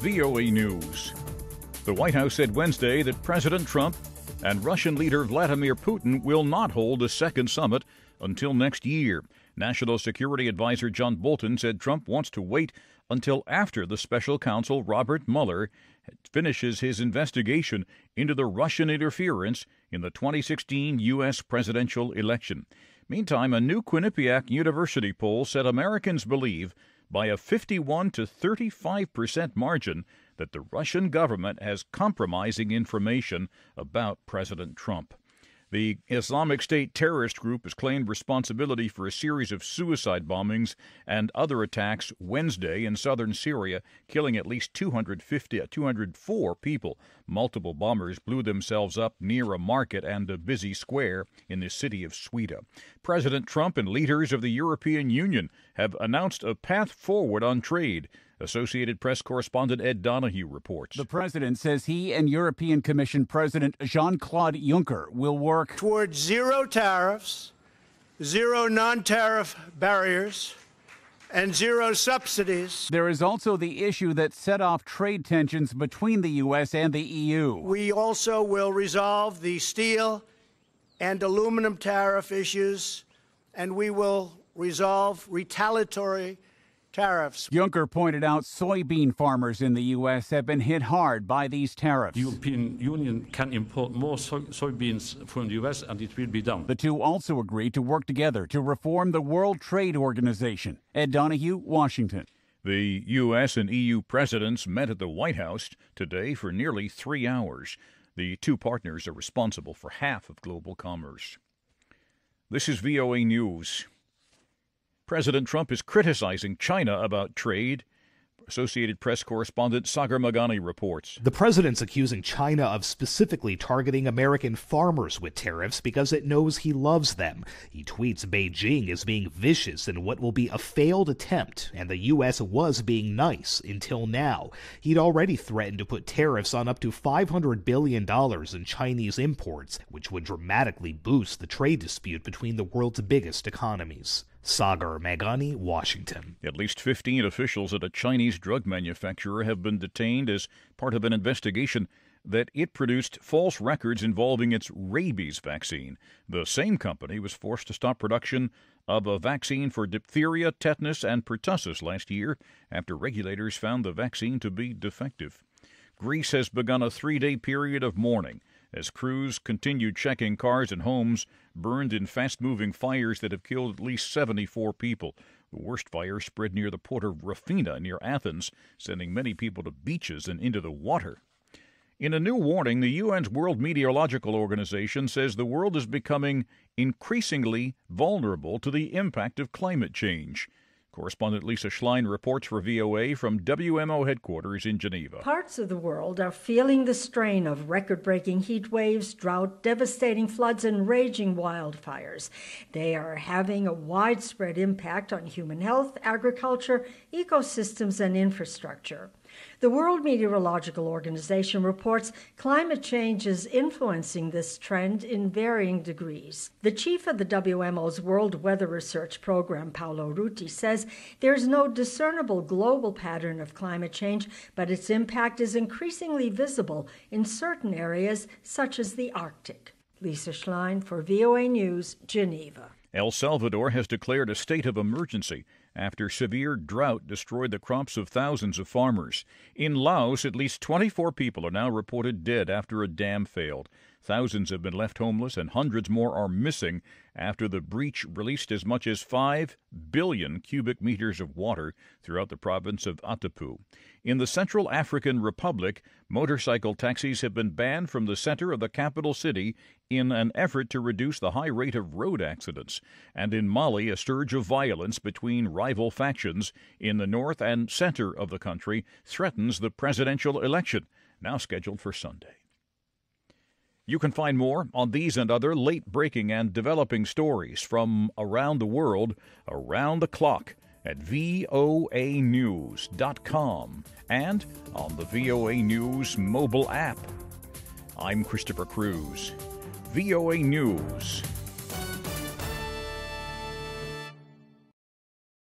VOA News. The White House said Wednesday that President Trump and Russian leader Vladimir Putin will not hold a second summit until next year. National Security Advisor John Bolton said Trump wants to wait until after the special counsel Robert Mueller finishes his investigation into the Russian interference in the 2016 U.S. presidential election. Meantime, a new Quinnipiac University poll said Americans believe by a 51 to 35% margin that the Russian government has compromising information about President Trump. The Islamic State terrorist group has claimed responsibility for a series of suicide bombings and other attacks Wednesday in southern Syria, killing at least 204 people. Multiple bombers blew themselves up near a market and a busy square in the city of Sweida. President Trump and leaders of the European Union have announced a path forward on trade. Associated Press correspondent Ed Donahue reports. The president says he and European Commission President Jean-Claude Juncker will work towards zero tariffs, zero non-tariff barriers, and zero subsidies. There is also the issue that set off trade tensions between the U.S. and the EU. We also will resolve the steel and aluminum tariff issues, and we will resolve retaliatory tariffs. Juncker pointed out soybean farmers in the U.S. have been hit hard by these tariffs. The European Union can import more soybeans from the U.S. and it will be done. The two also agreed to work together to reform the World Trade Organization. Ed Donahue, Washington. The U.S. and EU presidents met at the White House today for nearly 3 hours. The two partners are responsible for half of global commerce. This is VOA News. President Trump is criticizing China about trade. Associated Press correspondent Sagar Magani reports. The president's accusing China of specifically targeting American farmers with tariffs because it knows he loves them. He tweets Beijing is being vicious in what will be a failed attempt, and the U.S. was being nice until now. He'd already threatened to put tariffs on up to $500 billion in Chinese imports, which would dramatically boost the trade dispute between the world's biggest economies. Sagar Magani, Washington. At least 15 officials at a Chinese drug manufacturer have been detained as part of an investigation that it produced false records involving its rabies vaccine. The same company was forced to stop production of a vaccine for diphtheria, tetanus, and pertussis last year after regulators found the vaccine to be defective. Greece has begun a 3-day period of mourning as crews continued checking cars and homes burned in fast-moving fires that have killed at least 74 people. The worst fire spread near the port of Rafina near Athens, sending many people to beaches and into the water. In a new warning, the UN's World Meteorological Organization says the world is becoming increasingly vulnerable to the impact of climate change. Correspondent Lisa Schlein reports for VOA from WMO headquarters in Geneva. Parts of the world are feeling the strain of record-breaking heat waves, drought, devastating floods, and raging wildfires. They are having a widespread impact on human health, agriculture, ecosystems, and infrastructure. The World Meteorological Organization reports climate change is influencing this trend in varying degrees. The chief of the WMO's World Weather Research Program, Paulo Ruti, says there's no discernible global pattern of climate change, but its impact is increasingly visible in certain areas, such as the Arctic. Lisa Schlein for VOA News, Geneva. El Salvador has declared a state of emergency after severe drought destroyed the crops of thousands of farmers. In Laos, at least 24 people are now reported dead after a dam failed. Thousands have been left homeless and hundreds more are missing after the breach released as much as 5 billion cubic meters of water throughout the province of Atapu. In the Central African Republic, motorcycle taxis have been banned from the center of the capital city in an effort to reduce the high rate of road accidents. And in Mali, a surge of violence between rival factions in the north and center of the country threatens the presidential election, now scheduled for Sunday. You can find more on these and other late-breaking and developing stories from around the world, around the clock, at voanews.com and on the VOA News mobile app. I'm Christopher Cruz. VOA News.